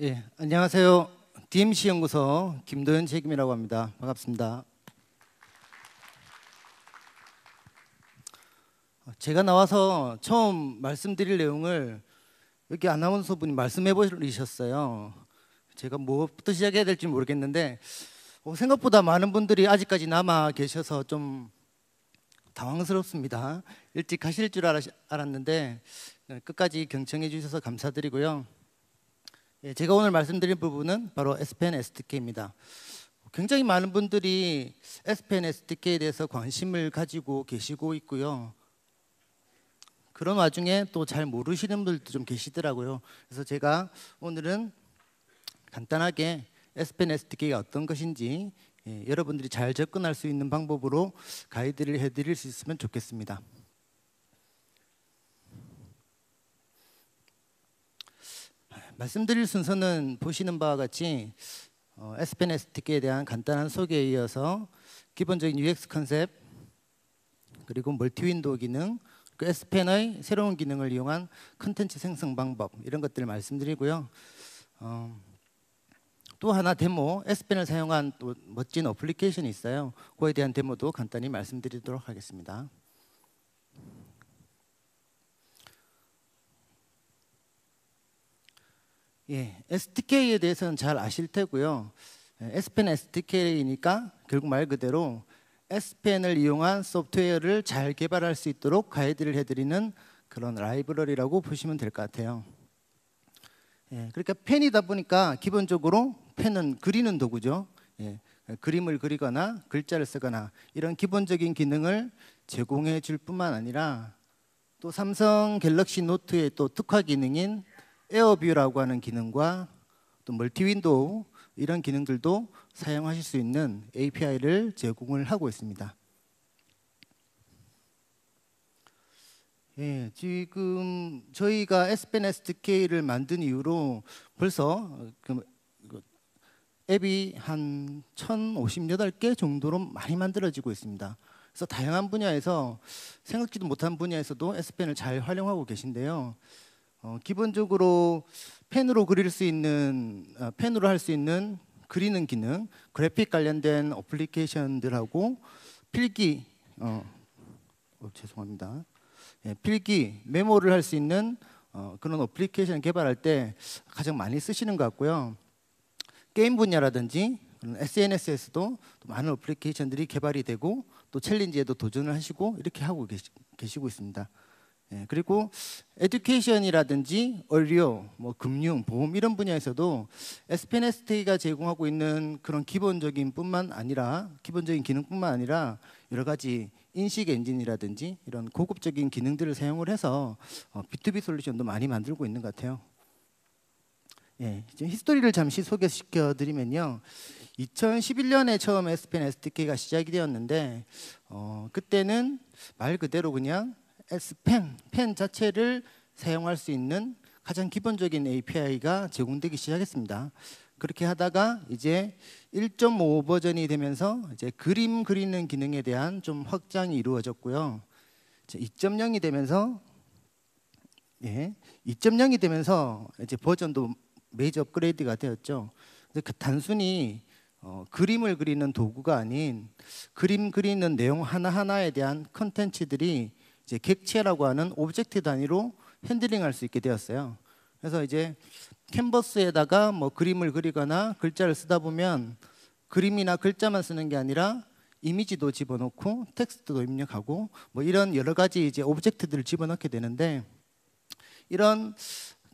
예, 안녕하세요. DMC 연구소 김도현 책임이라고 합니다. 반갑습니다. 제가 나와서 처음 말씀드릴 내용을 여기 아나운서 분이 말씀해 버리셨어요. 제가 뭐부터 시작해야 될지 모르겠는데 생각보다 많은 분들이 아직까지 남아 계셔서 좀 당황스럽습니다. 일찍 가실 줄 알았는데 끝까지 경청해 주셔서 감사드리고요. 예, 제가 오늘 말씀드릴 부분은 바로 Spen SDK입니다. 굉장히 많은 분들이 Spen SDK에 대해서 관심을 가지고 계시고 있고요. 그런 와중에 또 잘 모르시는 분들도 좀 계시더라고요. 그래서 제가 오늘은 간단하게 Spen SDK가 어떤 것인지 여러분들이 잘 접근할 수 있는 방법으로 가이드를 해드릴 수 있으면 좋겠습니다. 말씀드릴 순서는 보시는 바와 같이 Spen SDK에 대한 간단한 소개에 이어서 기본적인 UX 컨셉, 그리고 멀티 윈도우 기능, 그 Spen의 새로운 기능을 이용한 컨텐츠 생성 방법, 이런 것들을 말씀드리고요. 또 하나 데모, Spen을 사용한 또 멋진 어플리케이션이 있어요. 그거에 대한 데모도 간단히 말씀드리도록 하겠습니다. 예, SDK에 대해서는 잘 아실 테고요. Spen SDK이니까 결국 말 그대로 Spen을 이용한 소프트웨어를 잘 개발할 수 있도록 가이드를 해드리는 그런 라이브러리라고 보시면 될 것 같아요. 예, 그러니까 펜이다 보니까 기본적으로 펜은 그리는 도구죠. 예, 그림을 그리거나 글자를 쓰거나 이런 기본적인 기능을 제공해 줄 뿐만 아니라 또 삼성 갤럭시 노트의 또 특화 기능인 에어뷰라고 하는 기능과 또 멀티 윈도우 이런 기능들도 사용하실 수 있는 API를 제공을 하고 있습니다. 예, 지금 저희가 Spen SDK를 만든 이후로 벌써 앱이 한 1058개 정도로 많이 만들어지고 있습니다. 그래서 다양한 분야에서 생각지도 못한 분야에서도 Spen을 잘 활용하고 계신데요. 기본적으로 펜으로 그릴 수 있는 펜으로 할 수 있는 그리는 기능, 그래픽 관련된 어플리케이션들하고 필기 죄송합니다. 예, 필기 메모를 할 수 있는 그런 어플리케이션 개발할 때 가장 많이 쓰시는 것 같고요. 게임 분야라든지 SNS에서도 많은 어플리케이션들이 개발이 되고 또 챌린지에도 도전을 하시고 이렇게 하고 계시고 있습니다. 예, 그리고 에듀케이션이라든지 의료, 금융, 보험 이런 분야에서도 Spen SDK가 제공하고 있는 그런 기본적인 기능뿐만 아니라 여러 가지 인식 엔진이라든지 이런 고급적인 기능들을 사용을 해서 B2B 솔루션도 많이 만들고 있는 것 같아요. 예, 이제 히스토리를 잠시 소개시켜 드리면요. 2011년에 처음 Spen SDK가 시작이 되었는데 그때는 말 그대로 그냥 Spen, 펜 자체를 사용할 수 있는 가장 기본적인 API가 제공되기 시작했습니다. 그렇게 하다가 이제 1.5 버전이 되면서 이제 그림 그리는 기능에 대한 좀 확장이 이루어졌고요. 2.0이 되면서 2.0이 되면서 이제 버전도 메이저 업그레이드가 되었죠. 단순히 그림을 그리는 도구가 아닌 그림 그리는 내용 하나하나에 대한 컨텐츠들이 이제 객체라고 하는 오브젝트 단위로 핸들링할 수 있게 되었어요. 그래서 이제 캔버스에다가 그림을 그리거나 글자를 쓰다 보면 그림이나 글자만 쓰는 게 아니라 이미지도 집어넣고 텍스트도 입력하고 이런 여러 가지 이제 오브젝트들을 집어넣게 되는데 이런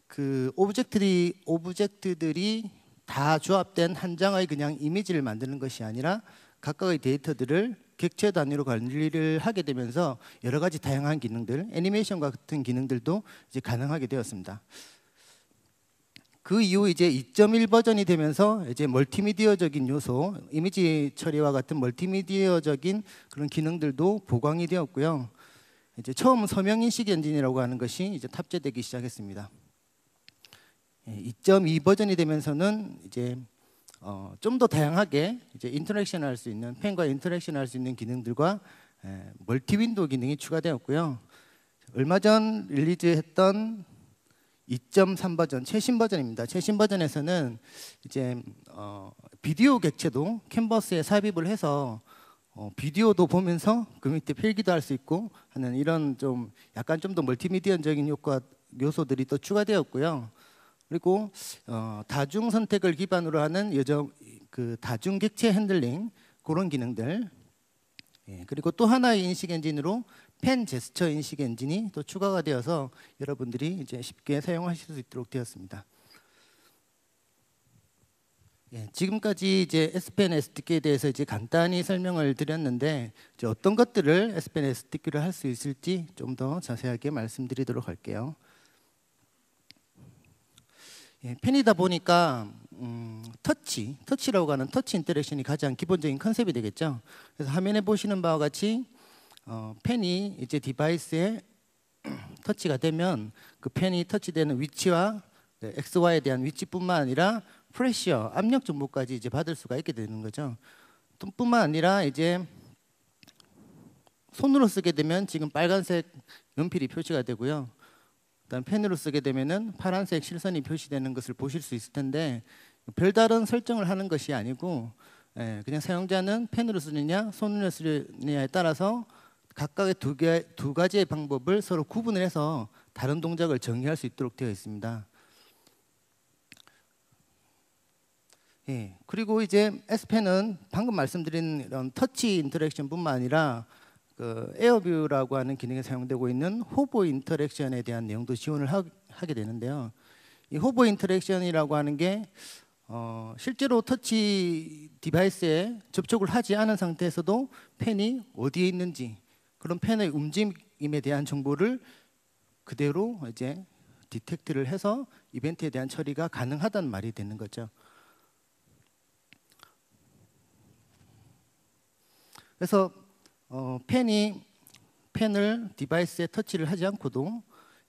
그 오브젝트들이 다 조합된 한 장의 그냥 이미지를 만드는 것이 아니라 각각의 데이터들을 객체 단위로 관리를 하게 되면서 여러 가지 다양한 기능들, 애니메이션과 같은 기능들도 이제 가능하게 되었습니다. 그 이후 이제 2.1 버전이 되면서 이제 멀티미디어적인 요소, 이미지 처리와 같은 멀티미디어적인 그런 기능들도 보강이 되었고요. 이제 처음 서명 인식 엔진이라고 하는 것이 이제 탑재되기 시작했습니다. 2.2 버전이 되면서는 이제 좀 더 다양하게 이제 인터랙션 할 수 있는 펜과 인터랙션 할 수 있는 기능들과 멀티 윈도우 기능이 추가되었고요. 얼마 전 릴리즈했던 2.3 버전, 최신 버전입니다. 최신 버전에서는 이제 비디오 객체도 캔버스에 삽입을 해서 비디오도 보면서 그 밑에 필기도 할 수 있고 하는 이런 좀 약간 좀 더 멀티미디어적인 요소들이 또 추가되었고요. 그리고 다중 선택을 기반으로 하는 그 다중 객체 핸들링 그런 기능들. 예, 그리고 또 하나의 인식 엔진으로 펜 제스처 인식 엔진이 또 추가가 되어서 여러분들이 이제 쉽게 사용하실 수 있도록 되었습니다. 예, 지금까지 이제 S펜 SDK에 대해서 이제 간단히 설명을 드렸는데 이제 어떤 것들을 S펜 SDK를 할 수 있을지 좀 더 자세하게 말씀드리도록 할게요. 예, 펜이다 보니까 터치라고 하는 터치 인터랙션이 가장 기본적인 컨셉이 되겠죠. 그래서 화면에 보시는 바와 같이 펜이 이제 디바이스에 터치가 되면 그 펜이 터치되는 위치와 XY에 대한 위치뿐만 아니라 프레셔, 압력 정보까지 이제 받을 수가 있게 되는 거죠. 또 뿐만 아니라 이제 손으로 쓰게 되면 지금 빨간색 연필이 표시가 되고요. 그다음 펜으로 쓰게 되면은 파란색 실선이 표시되는 것을 보실 수 있을 텐데 별다른 설정을 하는 것이 아니고 그냥 사용자는 펜으로 쓰느냐 손으로 쓰느냐에 따라서 각각의 두 가지의 방법을 서로 구분을 해서 다른 동작을 정의할 수 있도록 되어 있습니다. 예, 그리고 이제 S펜은 방금 말씀드린 이런 터치 인터랙션뿐만 아니라 그 에어뷰라고 하는 기능에 사용되고 있는 호버 인터랙션에 대한 내용도 지원을 하게 되는데요. 이 호버 인터랙션이라고 하는 게 실제로 터치 디바이스에 접촉을 하지 않은 상태에서도 펜이 어디에 있는지 그런 펜의 움직임에 대한 정보를 그대로 이제 디텍트를 해서 이벤트에 대한 처리가 가능하다는 말이 되는 거죠. 그래서 펜을 디바이스에 터치를 하지 않고도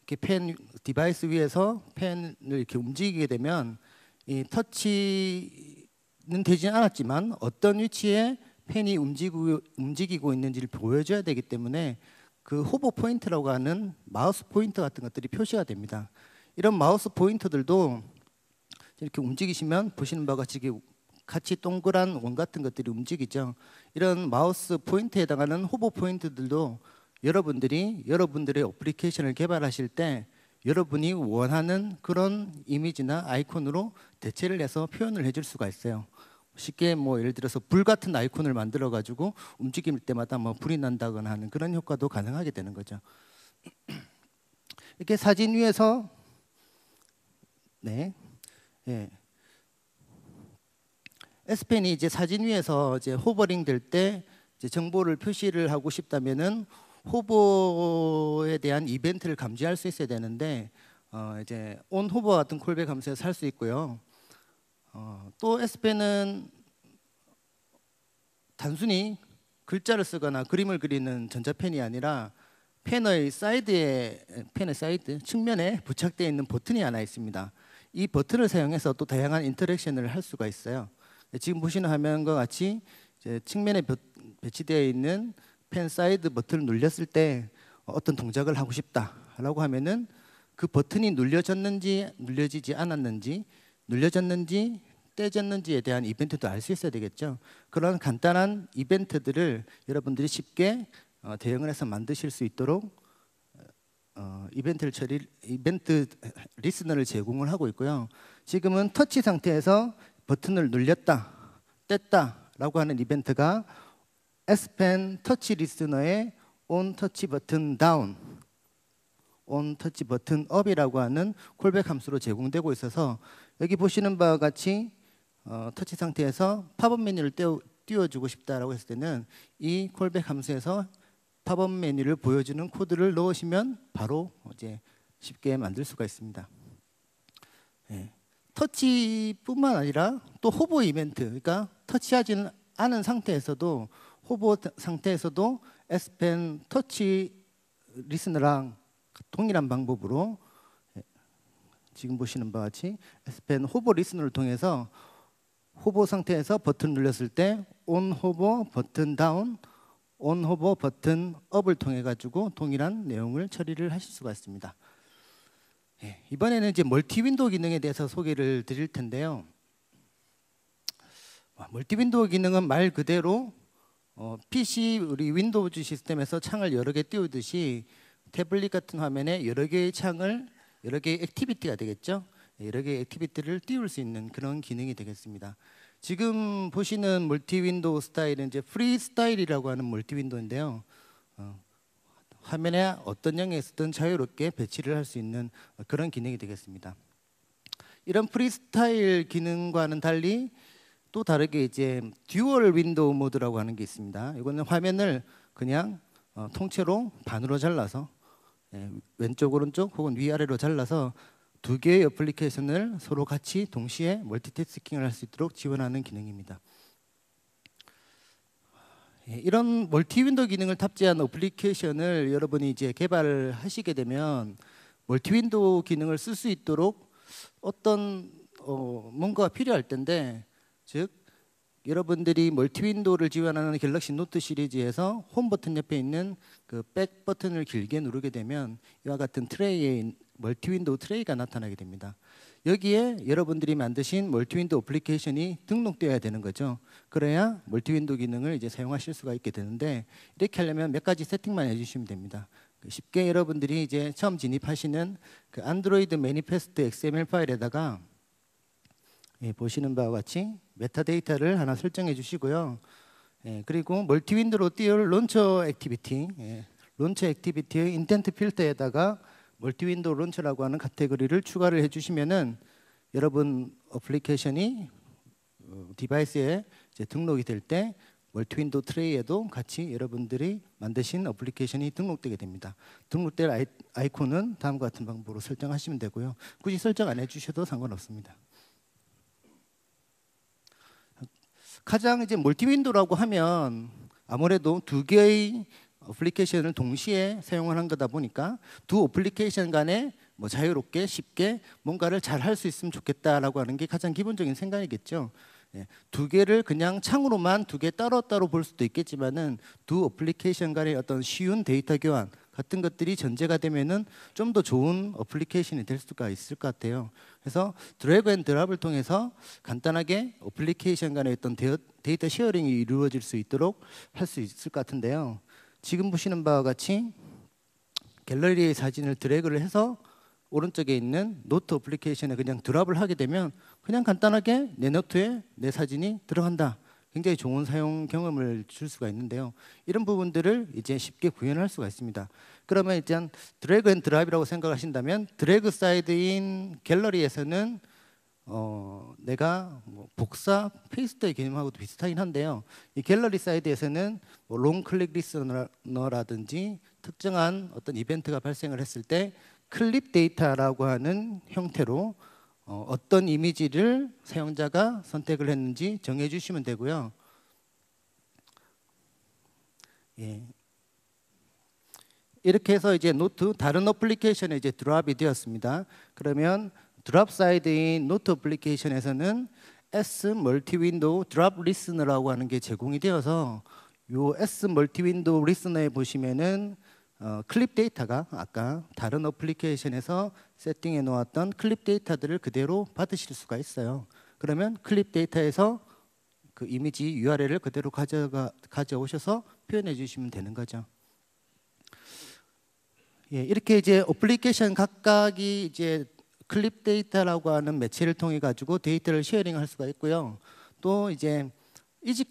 이렇게 디바이스 위에서 펜을 이렇게 움직이게 되면 이 터치는 되지 않았지만 어떤 위치에 펜이 움직이고 있는지를 보여줘야 되기 때문에 그 호버 포인트라고 하는 마우스 포인터 같은 것들이 표시가 됩니다. 이런 마우스 포인터들도 이렇게 움직이시면 보시는 바와 같이 동그란 원 같은 것들이 움직이죠. 이런 마우스 포인트에 해당하는 호버 포인트들도 여러분들의 어플리케이션을 개발하실 때 여러분이 원하는 그런 이미지나 아이콘으로 대체를 해서 표현을 해줄 수가 있어요. 쉽게 뭐 예를 들어서 불 같은 아이콘을 만들어 가지고 움직일 때마다 뭐 불이 난다거나 하는 그런 효과도 가능하게 되는 거죠. 이렇게 사진 위에서 S펜이 이제 사진 위에서 이제 호버링 될 때 이제 정보를 표시를 하고 싶다면은 호버에 대한 이벤트를 감지할 수 있어야 되는데 이제 온 호버 같은 콜백 함수에서 할 수 있고요. 또 S펜은 단순히 글자를 쓰거나 그림을 그리는 전자펜이 아니라 펜의 사이드 측면에 부착되어 있는 버튼이 하나 있습니다. 이 버튼을 사용해서 또 다양한 인터랙션을 할 수가 있어요. 지금 보시는 화면과 같이 이제 측면에 배치되어 있는 펜 사이드 버튼을 눌렸을 때 어떤 동작을 하고 싶다라고 하면은 그 버튼이 눌려졌는지 눌려지지 않았는지 눌려졌는지 떼졌는지에 대한 이벤트도 알 수 있어야 되겠죠. 그런 간단한 이벤트들을 여러분들이 쉽게 대응을 해서 만드실 수 있도록 이벤트 리스너를 제공을 하고 있고요. 지금은 터치 상태에서 버튼을 눌렸다, 뗐다라고 하는 이벤트가 S펜 터치 리스너의 on 터치 버튼 다운, on 터치 버튼 업이라고 하는 콜백 함수로 제공되고 있어서 여기 보시는 바와 같이 터치 상태에서 팝업 메뉴를 띄워주고 싶다라고 했을 때는 이 콜백 함수에서 팝업 메뉴를 보여주는 코드를 넣으시면 바로 이제 쉽게 만들 수가 있습니다. 네. 터치뿐만 아니라 또 호버 이벤트, 그러니까 터치하지 않은 상태에서도 호버 상태에서도 S펜 터치 리스너랑 동일한 방법으로 지금 보시는 바와 같이 S펜 호버 리스너를 통해서 호버 상태에서 버튼 눌렀을 때 on 호버 버튼 다운, on 호버 버튼 업을 통해 가지고 동일한 내용을 처리를 하실 수가 있습니다. 이번에는 이제 멀티 윈도우 기능에 대해서 소개를 드릴 텐데요. 멀티 윈도우 기능은 말 그대로 PC 우리 윈도우즈 시스템에서 창을 여러 개 띄우듯이 태블릿 같은 화면에 여러 개의 창을 여러 개의 액티비티가 되겠죠. 여러 개의 액티비티를 띄울 수 있는 그런 기능이 되겠습니다. 지금 보시는 멀티 윈도우 스타일은 이제 프리 스타일이라고 하는 멀티 윈도우인데요. 화면에 어떤 영역에서든 자유롭게 배치를 할 수 있는 그런 기능이 되겠습니다. 이런 프리스타일 기능과는 달리 또 다르게 이제 듀얼 윈도우 모드라고 하는 게 있습니다. 이거는 화면을 그냥 통째로 반으로 잘라서 왼쪽 오른쪽 혹은 위아래로 잘라서 두 개의 어플리케이션을 서로 같이 동시에 멀티태스킹을 할 수 있도록 지원하는 기능입니다. 이런 멀티 윈도우 기능을 탑재한 어플리케이션을 여러분이 이제 개발하시게 되면 멀티 윈도우 기능을 쓸 수 있도록 어떤 뭔가가 필요할 텐데, 즉 여러분들이 멀티 윈도우를 지원하는 갤럭시 노트 시리즈에서 홈 버튼 옆에 있는 그 백 버튼을 길게 누르게 되면 이와 같은 트레이에 멀티 윈도우 트레이가 나타나게 됩니다. 여기에 여러분들이 만드신 멀티 윈도우 어플리케이션이 등록되어야 되는 거죠. 그래야 멀티 윈도우 기능을 이제 사용하실 수가 있게 되는데, 이렇게 하려면 몇 가지 세팅만 해주시면 됩니다. 쉽게 여러분들이 이제 처음 진입하시는 그 안드로이드 매니페스트 XML 파일에다가 보시는 바와 같이 메타데이터를 하나 설정해 주시고요. 그리고 멀티 윈도우로 띄울 론처 액티비티, 론처 액티비티의 인텐트 필터에다가 멀티 윈도우 론처라고 하는 카테고리를 추가를 해주시면은 여러분 어플리케이션이 디바이스에 이제 등록이 될 때 멀티 윈도우 트레이에도 같이 여러분들이 만드신 어플리케이션이 등록되게 됩니다. 등록될 아이콘은 다음과 같은 방법으로 설정하시면 되고요. 굳이 설정 안 해주셔도 상관없습니다. 가장 이제 멀티 윈도우라고 하면 아무래도 두 개의 어플리케이션을 동시에 사용하는 거다 보니까 두 어플리케이션 간에 뭐 자유롭게 쉽게 뭔가를 잘 할 수 있으면 좋겠다라고 하는 게 가장 기본적인 생각이겠죠. 두 개를 그냥 창으로만 두 개 따로따로 볼 수도 있겠지만은 두 어플리케이션 간의 어떤 쉬운 데이터 교환 같은 것들이 전제가 되면은 좀 더 좋은 어플리케이션이 될 수가 있을 것 같아요. 그래서 드래그 앤 드랍을 통해서 간단하게 어플리케이션 간의 어떤 데이터 쉐어링이 이루어질 수 있도록 할 수 있을 것 같은데요. 지금 보시는 바와 같이 갤러리의 사진을 드래그를 해서 오른쪽에 있는 노트 어플리케이션에 그냥 드랍을 하게 되면 그냥 간단하게 내 노트에 내 사진이 들어간다. 굉장히 좋은 사용 경험을 줄 수가 있는데요. 이런 부분들을 이제 쉽게 구현할 수가 있습니다. 그러면 일단 드래그 앤 드랍이라고 생각하신다면 드래그 사이드인 갤러리에서는 내가 뭐 복사, 페이스트의 개념하고도 비슷하긴 한데요. 이 갤러리 사이드에서는 뭐 롱 클릭 리스너라든지 특정한 어떤 이벤트가 발생을 했을 때 클립 데이터라고 하는 형태로 어떤 이미지를 사용자가 선택을 했는지 정해주시면 되고요. 이렇게 해서 이제 노트 다른 어플리케이션에 이제 드랍이 되었습니다. 그러면 드랍 사이드인 노트 어플리케이션에서는 S 멀티 윈도우 드랍 리스너라고 하는 게 제공이 되어서 요 S 멀티 윈도우 리스너에 보시면은 클립 데이터가 아까 다른 어플리케이션에서 세팅해 놓았던 클립 데이터들을 그대로 받으실 수가 있어요. 그러면 클립 데이터에서 그 이미지 URL을 그대로 가져오셔서 표현해 주시면 되는 거죠. 이렇게 이제 어플리케이션 각각이 이제 클립 데이터라고 하는 매체를 통해 가지고 데이터를 쉐어링할 수가 있고요. 또 이제 이지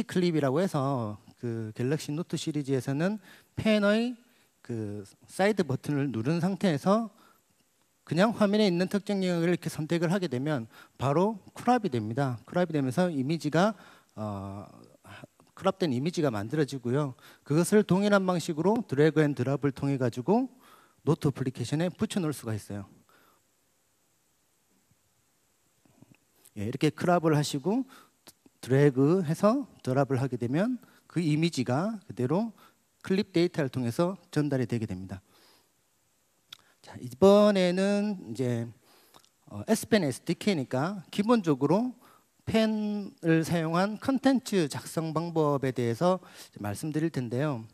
클립이라고 해서 그 갤럭시 노트 시리즈에서는 펜의 그 사이드 버튼을 누른 상태에서 그냥 화면에 있는 특정 영역을 이렇게 선택을 하게 되면 바로 크롭이 됩니다. 크롭이 되면서 이미지가 크롭된 이미지가 만들어지고요. 그것을 동일한 방식으로 드래그 앤 드랍을 통해 가지고 노트 어플리케이션에 붙여 놓을 수가 있어요. 이렇게 크롭을 하시고 드래그해서 드랍을 하게 되면 그 이미지가 그대로 클립 데이터를 통해서 전달이 되게 됩니다. 자, 이번에는 이제 Spen SDK니까 기본적으로 펜을 사용한 컨텐츠 작성 방법에 대해서 말씀드릴 텐데요.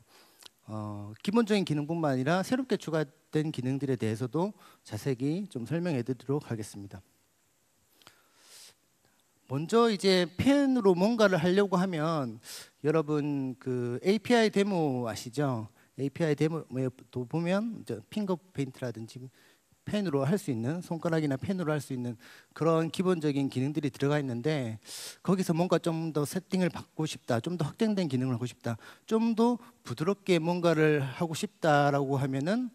기본적인 기능뿐만 아니라 새롭게 추가된 기능들에 대해서도 자세히 좀 설명해 드리도록 하겠습니다. 먼저 이제 펜으로 뭔가를 하려고 하면 여러분 그 API 데모 아시죠? API 데모도 보면 핑거 페인트라든지 펜으로 할 수 있는, 손가락이나 펜으로 할 수 있는 그런 기본적인 기능들이 들어가 있는데, 거기서 뭔가 좀 더 세팅을 바꾸고 싶다, 좀 더 확장된 기능을 하고 싶다, 좀 더 부드럽게 뭔가를 하고 싶다라고 하면은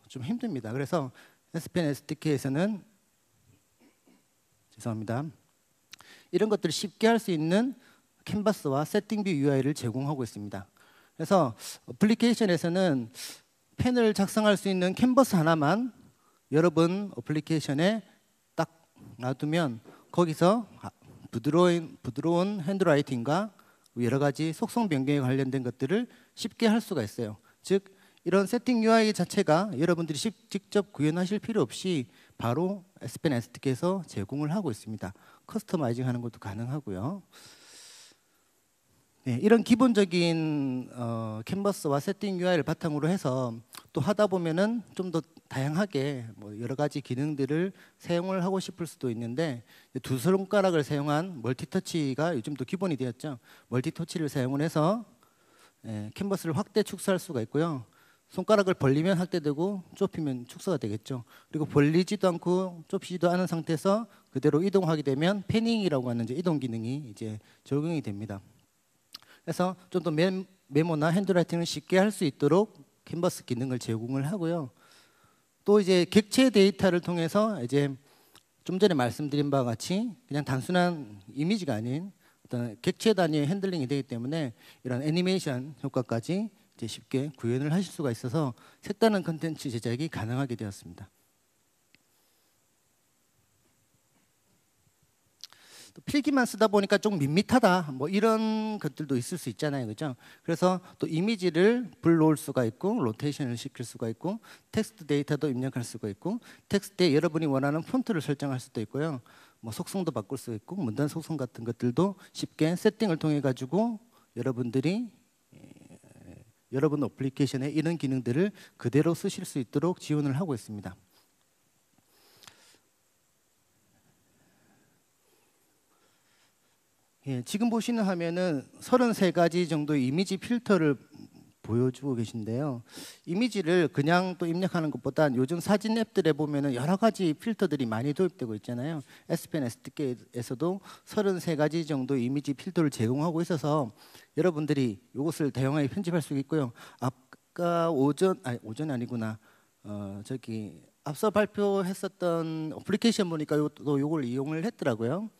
좀 힘듭니다. 그래서 Spen SDK에서는 죄송합니다. 이런 것들을 쉽게 할 수 있는 캔버스와 세팅뷰 UI를 제공하고 있습니다. 그래서 어플리케이션에서는 펜을 작성할 수 있는 캔버스 하나만 여러분 어플리케이션에 딱 놔두면 거기서 부드러운 핸드라이팅과 여러 가지 속성 변경에 관련된 것들을 쉽게 할 수가 있어요. 즉 이런 세팅 UI 자체가 여러분들이 직접 구현하실 필요 없이 바로 Spen SDK에서 제공을 하고 있습니다. 커스터마이징 하는 것도 가능하고요. 네, 이런 기본적인 캔버스와 세팅 UI를 바탕으로 해서 또 하다 보면은 좀 더 다양하게 뭐 여러 가지 기능들을 사용을 하고 싶을 수도 있는데, 두 손가락을 사용한 멀티터치가 요즘 또 기본이 되었죠. 멀티터치를 사용을 해서 캔버스를 확대 축소할 수가 있고요. 손가락을 벌리면 확대되고 좁히면 축소가 되겠죠. 그리고 벌리지도 않고 좁히지도 않은 상태에서 그대로 이동하게 되면 패닝이라고 하는 이동 기능이 이제 적용이 됩니다. 그래서 좀 더 메모나 핸드라이팅을 쉽게 할 수 있도록 캔버스 기능을 제공을 하고요. 또 이제 객체 데이터를 통해서 이제 좀 전에 말씀드린 바와 같이 그냥 단순한 이미지가 아닌 어떤 객체 단위의 핸들링이 되기 때문에 이런 애니메이션 효과까지 이제 쉽게 구현을 하실 수가 있어서 색다른 컨텐츠 제작이 가능하게 되었습니다. 또 필기만 쓰다 보니까 좀 밋밋하다 뭐 이런 것들도 있을 수 있잖아요, 그죠? 그래서 또 이미지를 불러올 수가 있고 로테이션을 시킬 수가 있고 텍스트 데이터도 입력할 수가 있고 텍스트에 여러분이 원하는 폰트를 설정할 수도 있고요. 뭐 속성도 바꿀 수 있고 문단 속성 같은 것들도 쉽게 세팅을 통해 가지고 여러분들이 여러분 어플리케이션에 이런 기능들을 그대로 쓰실 수 있도록 지원을 하고 있습니다. 예, 지금 보시는 화면은 33가지 정도의 이미지 필터를 보여주고 계신데요. 이미지를 그냥 또 입력하는 것보다 요즘 사진 앱들에 보면은 여러 가지 필터들이 많이 도입되고 있잖아요. Spen SDK에서도 33가지 정도 이미지 필터를 제공하고 있어서 여러분들이 이것을 다양하게 편집할 수 있고요. 아까 오전이 아니구나. 저기 앞서 발표했었던 어플리케이션 보니까 또 이걸 이용을 했더라고요.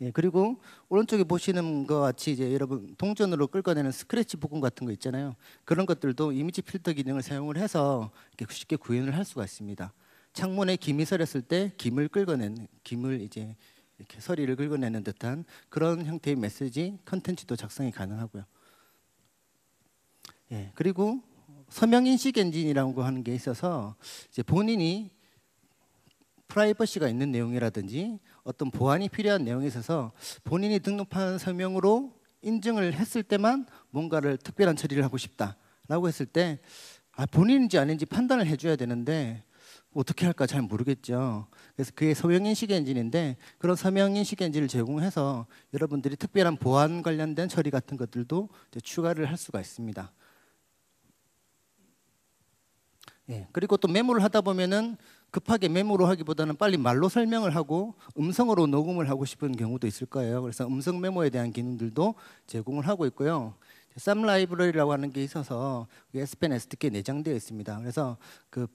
예, 그리고 오른쪽에 보시는 것 같이 이제 여러분 동전으로 긁어내는 스크래치 부분 같은 거 있잖아요. 그런 것들도 이미지 필터 기능을 사용을 해서 이렇게 쉽게 구현을 할 수가 있습니다. 창문에 김이 서렸을 때 김을 이제 이렇게 서리를 긁어내는 듯한 그런 형태의 메시지 컨텐츠도 작성이 가능하고요. 예, 그리고 서명 인식 엔진이라고 하는 게 있어서 이제 본인이 프라이버시가 있는 내용이라든지 어떤 보안이 필요한 내용에 있어서 본인이 등록한 서명으로 인증을 했을 때만 뭔가를 특별한 처리를 하고 싶다라고 했을 때 본인인지 아닌지 판단을 해줘야 되는데 어떻게 할까 잘 모르겠죠. 그래서 그게 서명인식 엔진인데 그런 서명인식 엔진을 제공해서 여러분들이 특별한 보안 관련된 처리 같은 것들도 이제 추가를 할 수가 있습니다. 예, 그리고 또 메모를 하다 보면은 급하게 메모로 하기보다는 빨리 말로 설명을 하고 음성으로 녹음을 하고 싶은 경우도 있을 거예요. 그래서 음성 메모에 대한 기능들도 제공을 하고 있고요. 쌈 라이브러리라고 하는 게 있어서 Spen SDK에 내장되어 있습니다. 그래서 그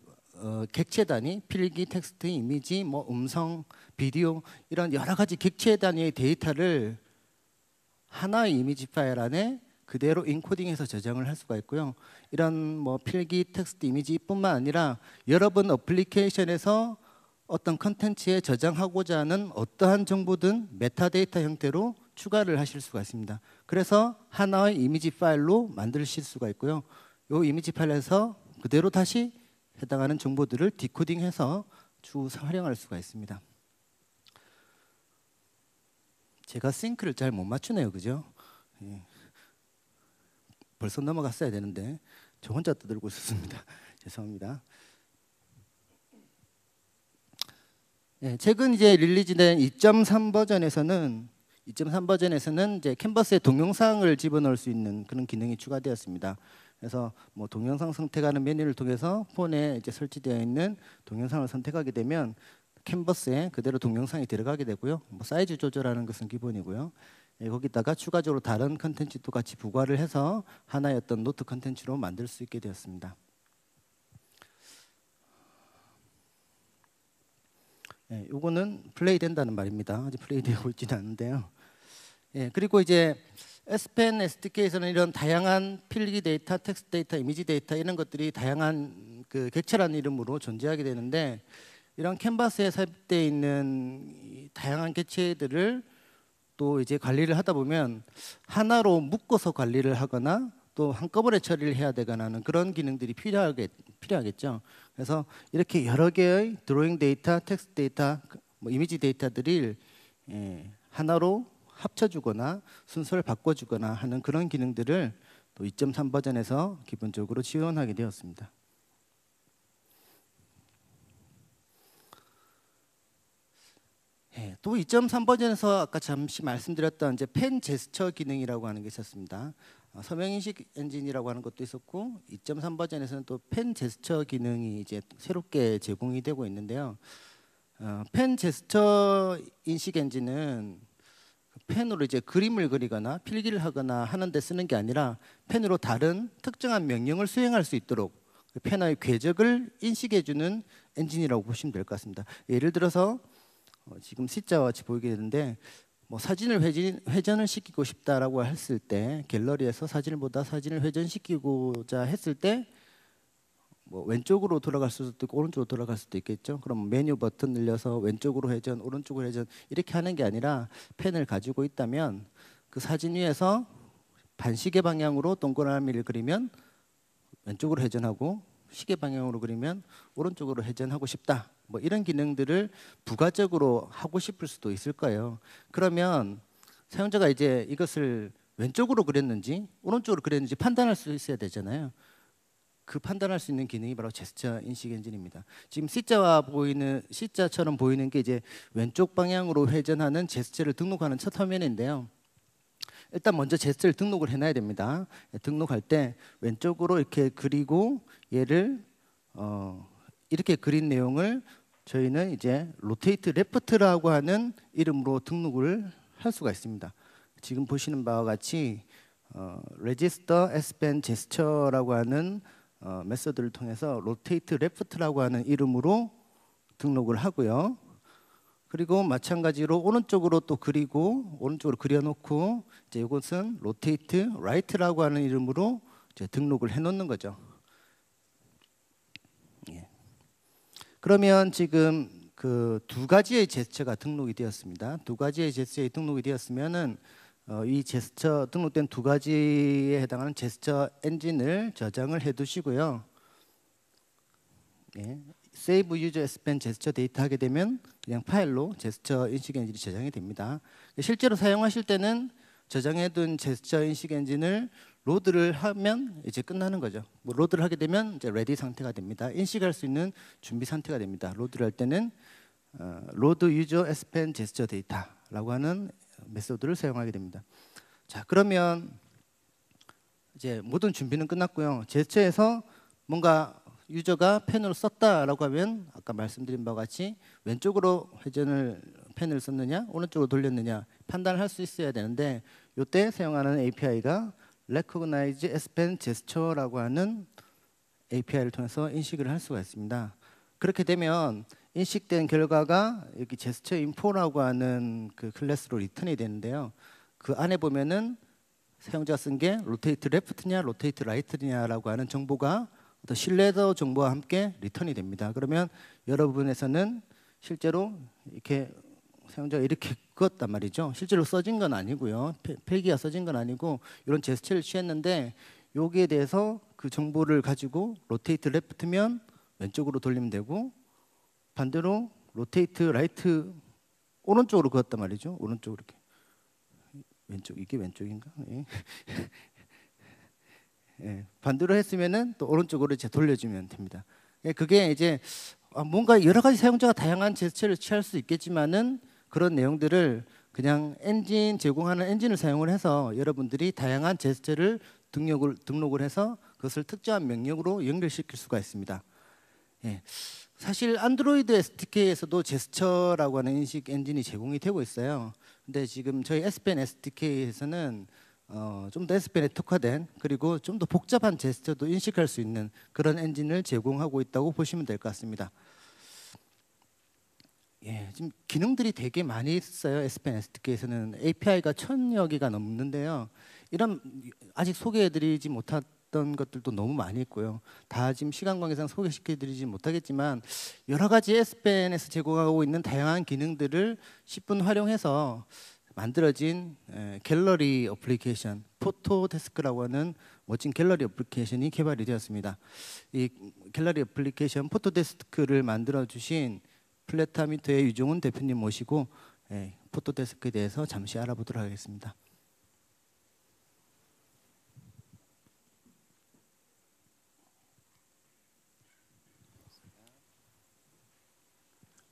객체 단위, 필기, 텍스트, 이미지, 뭐 음성, 비디오 이런 여러 가지 객체 단위의 데이터를 하나의 이미지 파일 안에 그대로 인코딩해서 저장을 할 수가 있고요. 이런 뭐 필기, 텍스트, 이미지뿐만 아니라 여러분 어플리케이션에서 어떤 컨텐츠에 저장하고자 하는 어떠한 정보든 메타데이터 형태로 추가를 하실 수가 있습니다. 그래서 하나의 이미지 파일로 만드실 수가 있고요. 이 이미지 파일에서 그대로 다시 해당하는 정보들을 디코딩해서 활용할 수가 있습니다. 제가 싱크를 잘 못 맞추네요, 그죠? 예. 벌써 넘어갔어야 되는데 저 혼자 떠들고 있었습니다. 죄송합니다. 네, 최근 이제 릴리즈된 2.3 버전에서는 이제 캔버스에 동영상을 집어넣을 수 있는 그런 기능이 추가되었습니다. 그래서 뭐 동영상 선택하는 메뉴를 통해서 폰에 이제 설치되어 있는 동영상을 선택하게 되면 캔버스에 그대로 동영상이 들어가게 되고요. 뭐 사이즈 조절하는 것은 기본이고요. 예, 거기다가 추가적으로 다른 컨텐츠도 같이 부과를 해서 하나의 어떤 노트 컨텐츠로 만들 수 있게 되었습니다. 예, 요거는 플레이 된다는 말입니다. 아직 플레이 되고 있지는 않은데요. 예, 그리고 이제 Spen SDK에서는 이런 다양한 필기 데이터, 텍스트 데이터, 이미지 데이터 이런 것들이 다양한 그 객체라는 이름으로 존재하게 되는데 이런 캔버스에 삽입되어 있는 이 다양한 객체들을 또 이제 관리를 하다 보면 하나로 묶어서 관리를 하거나 또 한꺼번에 처리를 해야 되거나 하는 그런 기능들이 필요하겠죠. 그래서 이렇게 여러 개의 드로잉 데이터, 텍스트 데이터, 뭐 이미지 데이터들을 하나로 합쳐주거나 순서를 바꿔주거나 하는 그런 기능들을 또 2.3 버전에서 기본적으로 지원하게 되었습니다. 또 2.3 버전에서 아까 잠시 말씀드렸던 이제 펜 제스처 기능이라고 하는 게 있었습니다. 서명 인식 엔진이라고 하는 것도 있었고 2.3 버전에서는 또 펜 제스처 기능이 이제 새롭게 제공이 되고 있는데요. 펜 제스처 인식 엔진은 펜으로 이제 그림을 그리거나 필기를 하거나 하는데 쓰는 게 아니라 펜으로 다른 특정한 명령을 수행할 수 있도록 펜의 궤적을 인식해주는 엔진이라고 보시면 될 것 같습니다. 예를 들어서 지금 C자와 같이 보이게 되는데 뭐 사진을 회전을 시키고 싶다라고 했을 때 갤러리에서 사진을 회전시키고자 했을 때 뭐 왼쪽으로 돌아갈 수도 있고 오른쪽으로 돌아갈 수도 있겠죠. 그럼 메뉴 버튼 늘려서 왼쪽으로 회전, 오른쪽으로 회전 이렇게 하는 게 아니라 펜을 가지고 있다면 그 사진 위에서 반시계 방향으로 동그라미를 그리면 왼쪽으로 회전하고 시계 방향으로 그리면 오른쪽으로 회전하고 싶다. 뭐 이런 기능들을 부가적으로 하고 싶을 수도 있을 거예요. 그러면 사용자가 이제 이것을 왼쪽으로 그렸는지 오른쪽으로 그렸는지 판단할 수 있어야 되잖아요. 그 판단할 수 있는 기능이 바로 제스처 인식 엔진입니다. 지금 C자처럼 보이는 게 이제 왼쪽 방향으로 회전하는 제스처를 등록하는 첫 화면인데요. 일단 먼저 제스처를 등록을 해놔야 됩니다. 등록할 때 왼쪽으로 이렇게 그리고 얘를 이렇게 그린 내용을 저희는 이제 로테이트 레프트라고 하는 이름으로 등록을 할 수가 있습니다. 지금 보시는 바와 같이 register Spen gesture라고 하는 메서드를 통해서 로테이트 레프트라고 하는 이름으로 등록을 하고요. 그리고 마찬가지로 오른쪽으로 또 그리고 오른쪽으로 그려놓고 이제 이것은 로테이트 라이트라고 하는 이름으로 이제 등록을 해놓는 거죠. 예. 그러면 지금 그 두 가지의 제스처가 등록이 되었습니다. 두 가지의 제스처에 등록이 되었으면은 이 제스처 등록된 두 가지에 해당하는 제스처 엔진을 저장을 해두시고요. 예. Save User Spen 제스처 데이터 하게 되면 그냥 파일로 제스처 인식 엔진이 저장이 됩니다. 실제로 사용하실 때는 저장해둔 제스처 인식 엔진을 로드를 하면 이제 끝나는 거죠. 뭐 로드를 하게 되면 이제 레디 상태가 됩니다. 인식할 수 있는 준비 상태가 됩니다. 로드를 할 때는 로드 유저 Spen 제스처 데이터라고 하는 메소드를 사용하게 됩니다. 자, 그러면 이제 모든 준비는 끝났고요. 제스처에서 뭔가 유저가 펜으로 썼다라고 하면 아까 말씀드린 바와 같이 왼쪽으로 펜을 썼느냐 오른쪽으로 돌렸느냐 판단을 할 수 있어야 되는데 이때 사용하는 API가 Recognize Spen Gesture라고 하는 API를 통해서 인식을 할 수가 있습니다. 그렇게 되면 인식된 결과가 여기 제스처 인포라고 하는 그 클래스로 리턴이 되는데요. 그 안에 보면은 사용자가 쓴 게 로테이트 레프트냐 로테이트 라이트냐라고 하는 정보가 어떤 신뢰도 정보와 함께 리턴이 됩니다. 그러면 여러분에서는 실제로 이렇게 사용자가 이렇게 그었단 말이죠. 실제로 써진 건 아니고요. 필기가 써진 건 아니고 이런 제스처를 취했는데 여기에 대해서 그 정보를 가지고 로테이트 레프트면 왼쪽으로 돌리면 되고 반대로 로테이트 라이트 오른쪽으로 그었단 말이죠. 오른쪽으로 이렇게 왼쪽 이게 왼쪽인가? 예. 반대로 했으면은 또 오른쪽으로 이제 돌려주면 됩니다. 그게 이제 뭔가 여러 가지 사용자가 다양한 제스처를 취할 수 있겠지만은 그런 내용들을 그냥 엔진 제공하는 엔진을 사용을 해서 여러분들이 다양한 제스처를 등록을 해서 그것을 특정한 명령으로 연결시킬 수가 있습니다. 사실 안드로이드 SDK에서도 제스처라고 하는 인식 엔진이 제공이 되고 있어요. 근데 지금 저희 Spen SDK에서는 좀 더 Spen에 특화된 그리고 좀 더 복잡한 제스처도 인식할 수 있는 그런 엔진을 제공하고 있다고 보시면 될 것 같습니다. 지금 기능들이 되게 많이 있어요. Spen SDK에서는 API가 1000여 개가 넘는데요. 이런 아직 소개해드리지 못했던 것들도 너무 많이 있고요. 다 지금 시간 관계상 소개시켜드리지 못하겠지만 여러 가지 Spen에서 제공하고 있는 다양한 기능들을 10분 활용해서 만들어진 갤러리 어플리케이션, 포토데스크라고 하는 멋진 갤러리 어플리케이션이 개발이 되었습니다. 이 갤러리 어플리케이션 포토데스크를 만들어 주신 플레타미터의 유종훈 대표님 모시고 포토데스크에 대해서 잠시 알아보도록 하겠습니다.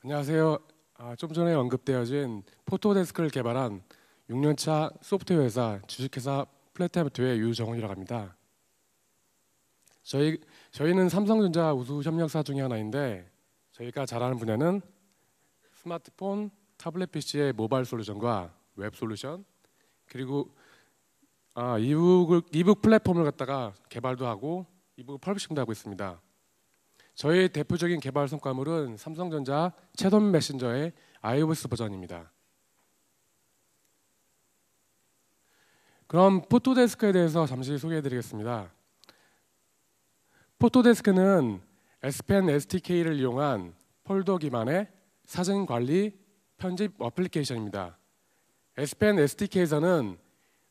안녕하세요. 좀 전에 언급되어진 포토데스크를 개발한 6년차 소프트웨어 회사 주식회사 플레타미터의 유정훈이라고 합니다. 저희는 삼성전자 우수 협력사 중에 하나인데 저희가 잘하는 분야는 스마트폰, 타블렛 PC의 모바일 솔루션과 웹 솔루션 그리고 이북 플랫폼을 갖다가 개발도 하고 이북 퍼블리싱도 하고 있습니다. 저희 대표적인 개발 성과물은 삼성전자 채돈 메신저의 iOS 버전입니다. 그럼 포토데스크에 대해서 잠시 소개해드리겠습니다. 포토데스크는 Spen SDK를 이용한 폴더 기반의 사진 관리 편집 어플리케이션입니다. Spen SDK에서는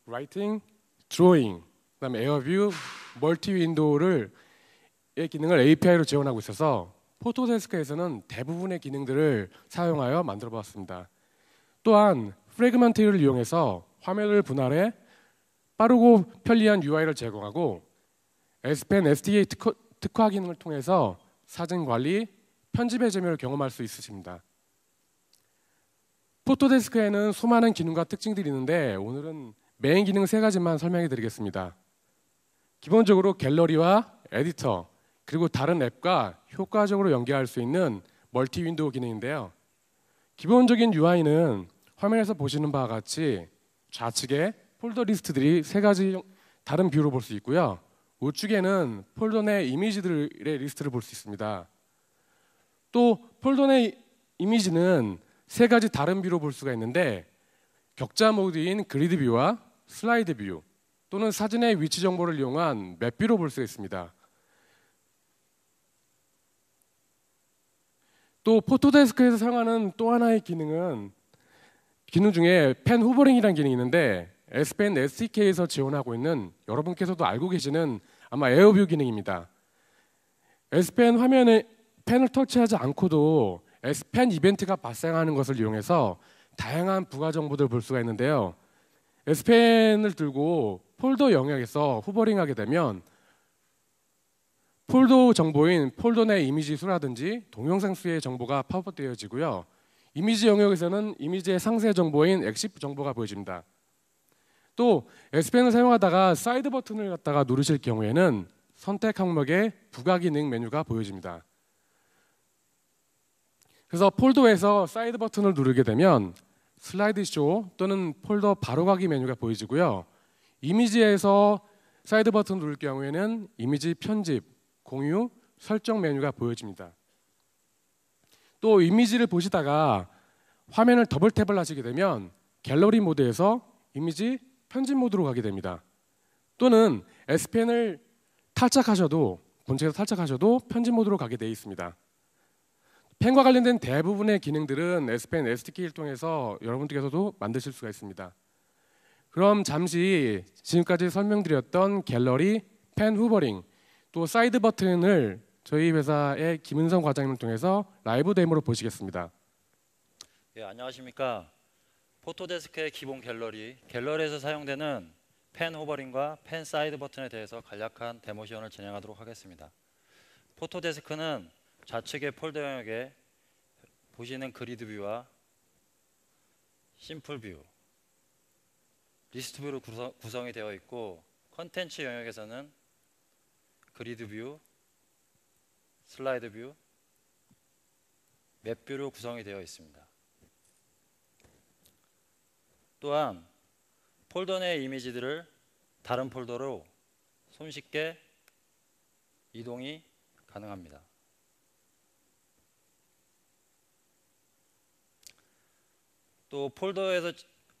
라이팅, 드로잉, 그다음에 에어뷰, 멀티 윈도우를 의 기능을 API로 지원하고 있어서 포토데스크에서는 대부분의 기능들을 사용하여 만들어 보았습니다. 또한 프래그먼트를 이용해서 화면을 분할해 빠르고 편리한 UI를 제공하고 Spen SDK 특화 기능을 통해서 사진 관리, 편집의 재미를 경험할 수 있으십니다. 포토데스크에는 수많은 기능과 특징들이 있는데 오늘은 메인 기능 3가지만 설명해 드리겠습니다. 기본적으로 갤러리와 에디터 그리고 다른 앱과 효과적으로 연계할 수 있는 멀티 윈도우 기능인데요. 기본적인 UI는 화면에서 보시는 바와 같이 좌측에 폴더 리스트들이 3가지 다른 뷰로 볼 수 있고요. 우측에는 폴더 내 이미지들의 리스트를 볼 수 있습니다. 또 폴더 내 이미지는 3가지 다른 뷰로 볼 수가 있는데 격자 모드인 그리드 뷰와 슬라이드 뷰 또는 사진의 위치 정보를 이용한 맵 뷰로 볼 수 있습니다. 또 포토데스크에서 사용하는 또 하나의 기능 중에 펜 후버링이라는 기능이 있는데 Spen SDK에서 지원하고 있는 여러분께서도 알고 계시는 아마 에어뷰 기능입니다. Spen 화면에 펜을 터치하지 않고도 Spen 이벤트가 발생하는 것을 이용해서 다양한 부가 정보들을 볼 수가 있는데요. Spen을 들고 폴더 영역에서 후버링하게 되면 폴더 정보인 폴더 내 이미지 수라든지 동영상 수의 정보가 팝업되어지고요. 이미지 영역에서는 이미지의 상세 정보인 엑시프 정보가 보여집니다. 또 Spen을 사용하다가 사이드 버튼을 갖다가 누르실 경우에는 선택 항목에 부가 기능 메뉴가 보여집니다. 그래서 폴더에서 사이드 버튼을 누르게 되면 슬라이드 쇼 또는 폴더 바로가기 메뉴가 보여지고요. 이미지에서 사이드 버튼 누를 경우에는 이미지 편집, 공유, 설정 메뉴가 보여집니다. 또 이미지를 보시다가 화면을 더블 탭을 하시게 되면 갤러리 모드에서 이미지 편집 모드로 가게 됩니다. 또는 Spen을 탈착하셔도 본체에서 탈착하셔도 편집 모드로 가게 되어 있습니다. 펜과 관련된 대부분의 기능들은 Spen SDK를 통해서 여러분들께서도 만드실 수가 있습니다. 그럼 잠시 지금까지 설명드렸던 갤러리, 펜 후버링, 또 사이드 버튼을 저희 회사의 김은성 과장님을 통해서 라이브 데모로 보시겠습니다. 안녕하십니까. 포토데스크의 기본 갤러리에서 사용되는 펜 호버링과 펜 사이드 버튼에 대해서 간략한 데모 시연을 진행하도록 하겠습니다. 포토데스크는 좌측의 폴더 영역에 보시는 그리드 뷰와 심플 뷰, 리스트 뷰로 구성이 되어 있고, 컨텐츠 영역에서는 그리드 뷰, 슬라이드 뷰, 맵 뷰로 구성이 되어 있습니다. 또한 폴더 내 이미지들을 다른 폴더로 손쉽게 이동이 가능합니다. 또 폴더에서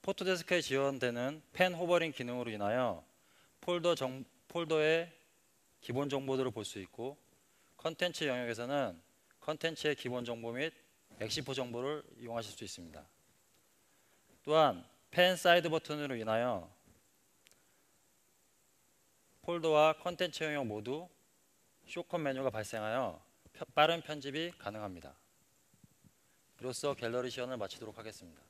포토데스크에 지원되는 펜 호버링 기능으로 인하여 폴더의 기본 정보들을 볼 수 있고, 컨텐츠 영역에서는 컨텐츠의 기본 정보 및 엑시포 정보를 이용하실 수 있습니다. 또한 펜 사이드 버튼으로 인하여 폴더와 컨텐츠 영역 모두 쇼컷 메뉴가 발생하여 빠른 편집이 가능합니다. 이로써 갤러리 시연을 마치도록 하겠습니다.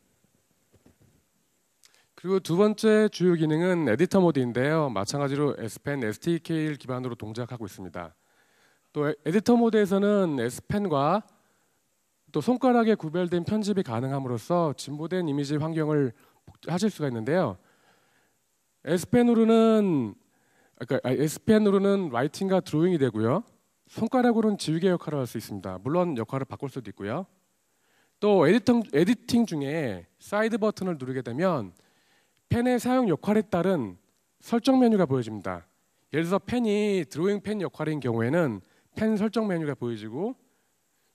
그리고 두 번째 주요 기능은 에디터 모드인데요. 마찬가지로 Spen, SDK를 기반으로 동작하고 있습니다. 또 에디터 모드에서는 Spen과 또 손가락에 구별된 편집이 가능함으로써 진보된 이미지 환경을 하실 수가 있는데요. Spen으로는 라이팅과 드로잉이 되고요. 손가락으로는 지우개 역할을 할 수 있습니다. 물론 역할을 바꿀 수도 있고요. 또 에디팅 중에 사이드 버튼을 누르게 되면 펜의 사용 역할에 따른 설정 메뉴가 보여집니다. 예를 들어서 펜이 드로잉 펜 역할인 경우에는 펜 설정 메뉴가 보여지고,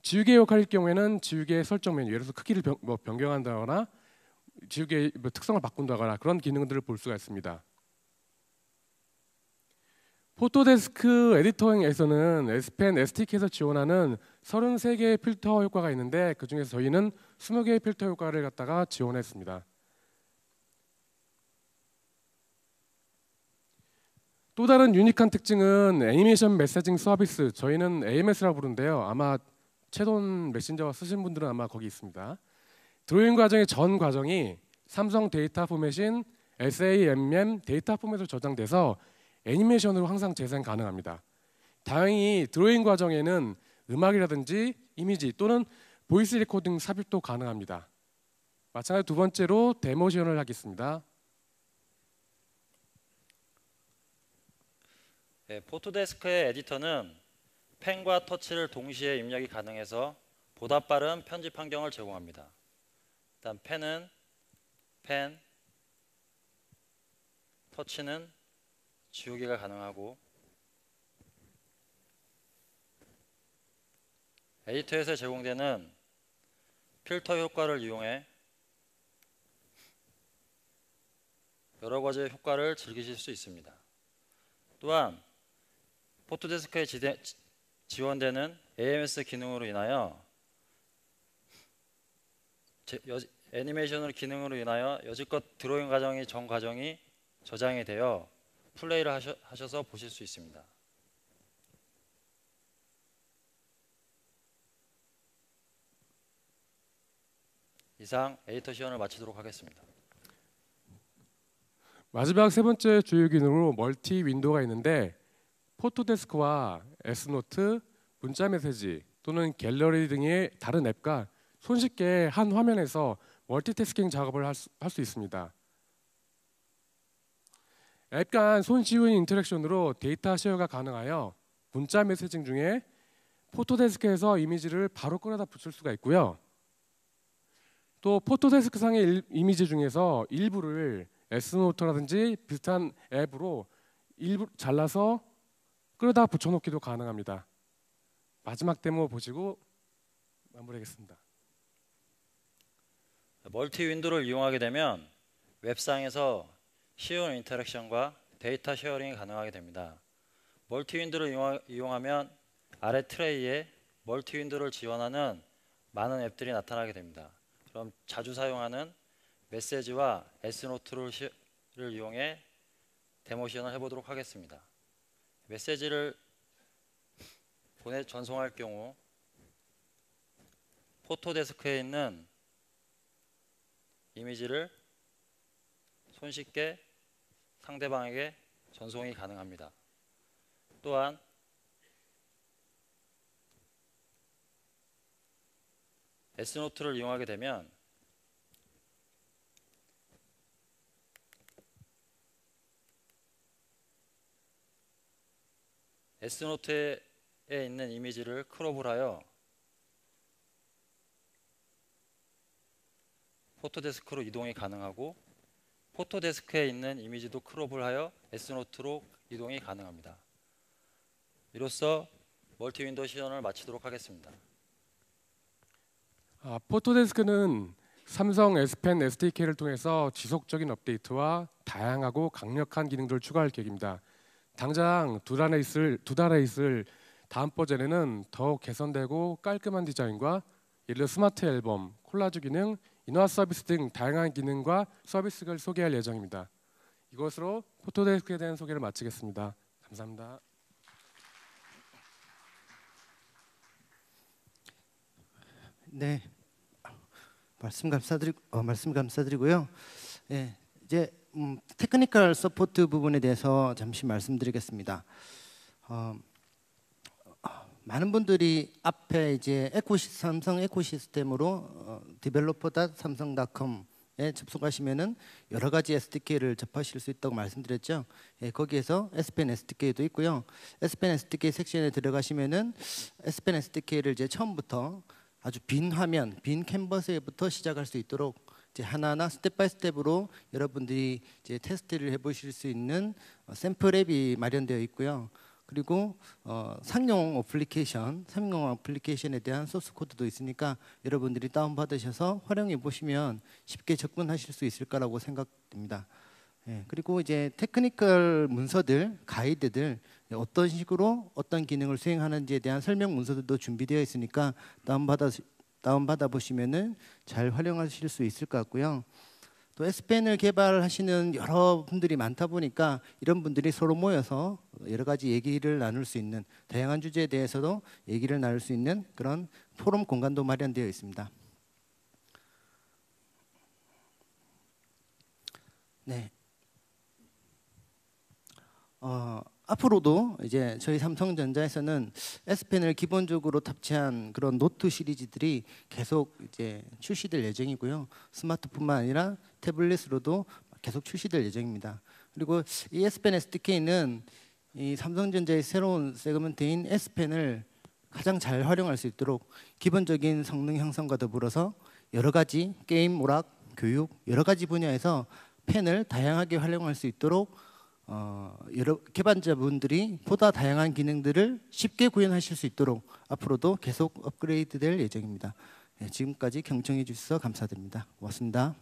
지우개 역할일 경우에는 지우개 설정 메뉴, 예를 들어서 크기를 변경한다거나 지우개 특성을 바꾼다거나 그런 기능들을 볼 수가 있습니다. 포토데스크 에디터에서는 Spen, STK에서 지원하는 33개의 필터 효과가 있는데, 그 중에서 저희는 20개의 필터 효과를 갖다가 지원했습니다. 또 다른 유니크한 특징은 애니메이션 메시징 서비스, 저희는 AMS라고 부르는데요. 아마 채돈 메신저 쓰신 분들은 아마 거기 있습니다. 드로잉 과정의 전 과정이 삼성 데이터 포맷인 SAMM 데이터 포맷으로 저장돼서 애니메이션으로 항상 재생 가능합니다. 다행히 드로잉 과정에는 음악이라든지 이미지 또는 보이스 레코딩 삽입도 가능합니다. 마찬가지로 두 번째로 데모 시연을 하겠습니다. 네, 포토데스크의 에디터는 펜과 터치를 동시에 입력이 가능해서 보다 빠른 편집 환경을 제공합니다. 일단 펜은 펜, 터치는 지우개가 가능하고, 에디터에서 제공되는 필터 효과를 이용해 여러 가지의 효과를 즐기실 수 있습니다. 또한 포토데스크에 지원되는 AMS 기능으로 인하여 애니메이션으로 기능으로 인하여 여지껏 드로잉 과정이 전 과정이 저장이 되어 플레이를 하셔서 보실 수 있습니다. 이상 에디터 시연을 마치도록 하겠습니다. 마지막 세 번째 주요 기능으로 멀티 윈도우가 있는데, 포토데스크와 S노트, 문자 메시지 또는 갤러리 등의 다른 앱과 손쉽게 한 화면에서 멀티태스킹 작업을 할 수 있습니다. 앱 간 손쉬운 인터랙션으로 데이터 쉐어가 가능하여 문자 메시징 중에 포토데스크에서 이미지를 바로 끌어다 붙일 수가 있고요. 또 포토데스크 상의 이미지 중에서 일부를 S노트라든지 비슷한 앱으로 일부 잘라서 끌어다 붙여놓기도 가능합니다. 마지막 데모 보시고 마무리하겠습니다. 멀티 윈도우를 이용하게 되면 웹상에서 쉬운 인터랙션과 데이터 쉐어링이 가능하게 됩니다. 멀티 윈도우를 이용하면 아래 트레이에 멀티 윈도우를 지원하는 많은 앱들이 나타나게 됩니다. 그럼 자주 사용하는 메시지와 S노트를 이용해 데모 시연을 해보도록 하겠습니다. 메시지를 전송할 경우 포토데스크에 있는 이미지를 손쉽게 상대방에게 전송이 가능합니다. 또한 S노트를 이용하게 되면 S노트에 있는 이미지를 크롭을 하여 포토데스크로 이동이 가능하고 포토데스크에 있는 이미지도 크롭을 하여 S노트로 이동이 가능합니다. 이로써 멀티 윈도우 시연을 마치도록 하겠습니다. 포토데스크는 삼성 S펜 SDK를 통해서 지속적인 업데이트와 다양하고 강력한 기능들을 추가할 계획입니다. 당장 두 달에 있을 다음 버전에는 더욱 개선되고 깔끔한 디자인과 예를 들어 스마트 앨범, 콜라주 기능, 인화 서비스 등 다양한 기능과 서비스를 소개할 예정입니다. 이것으로 포토데스크에 대한 소개를 마치겠습니다. 감사합니다. 네, 말씀 감사드리고요. 예, 이제 테크니컬 서포트 부분에 대해서 잠시 말씀드리겠습니다. 많은 분들이 앞에 이제 삼성 에코시스템으로 developer.samsung.com에 접속하시면은 여러 가지 SDK를 접하실 수 있다고 말씀드렸죠. 예, 거기에서 Spen SDK도 있고요. Spen SDK 섹션에 들어가시면은 Spen SDK를 이제 처음부터 아주 빈 화면, 빈 캔버스에부터 시작할 수 있도록 이제 하나하나 스텝 바이 스텝으로 여러분들이 이제 테스트를 해보실 수 있는 샘플 앱이 마련되어 있고요. 그리고 상용 어플리케이션에 대한 소스 코드도 있으니까 여러분들이 다운받으셔서 활용해 보시면 쉽게 접근하실 수 있을 거라고 생각됩니다. 예, 그리고 이제 테크니컬 문서들, 가이드들 어떤 식으로 어떤 기능을 수행하는지에 대한 설명 문서들도 준비되어 있으니까 다운받아 보시면은 잘 활용하실 수 있을 것 같고요. 또 S펜을 개발하시는 여러분들이 많다 보니까 이런 분들이 서로 모여서 여러 가지 얘기를 나눌 수 있는 다양한 주제에 대해서도 얘기를 나눌 수 있는 그런 포럼 공간도 마련되어 있습니다. 네. 앞으로도 이제 저희 삼성전자에서는 S펜을 기본적으로 탑재한 그런 노트 시리즈들이 계속 이제 출시될 예정이고요. 스마트뿐만 아니라 태블릿으로도 계속 출시될 예정입니다. 그리고 이 Spen SDK는 이 삼성전자의 새로운 세그먼트인 S펜을 가장 잘 활용할 수 있도록 기본적인 성능 향상과 더불어서 여러 가지 게임, 오락, 교육 여러 가지 분야에서 펜을 다양하게 활용할 수 있도록 여러 개발자분들이 보다 다양한 기능들을 쉽게 구현하실 수 있도록 앞으로도 계속 업그레이드될 예정입니다. 네, 지금까지 경청해 주셔서 감사드립니다. 고맙습니다.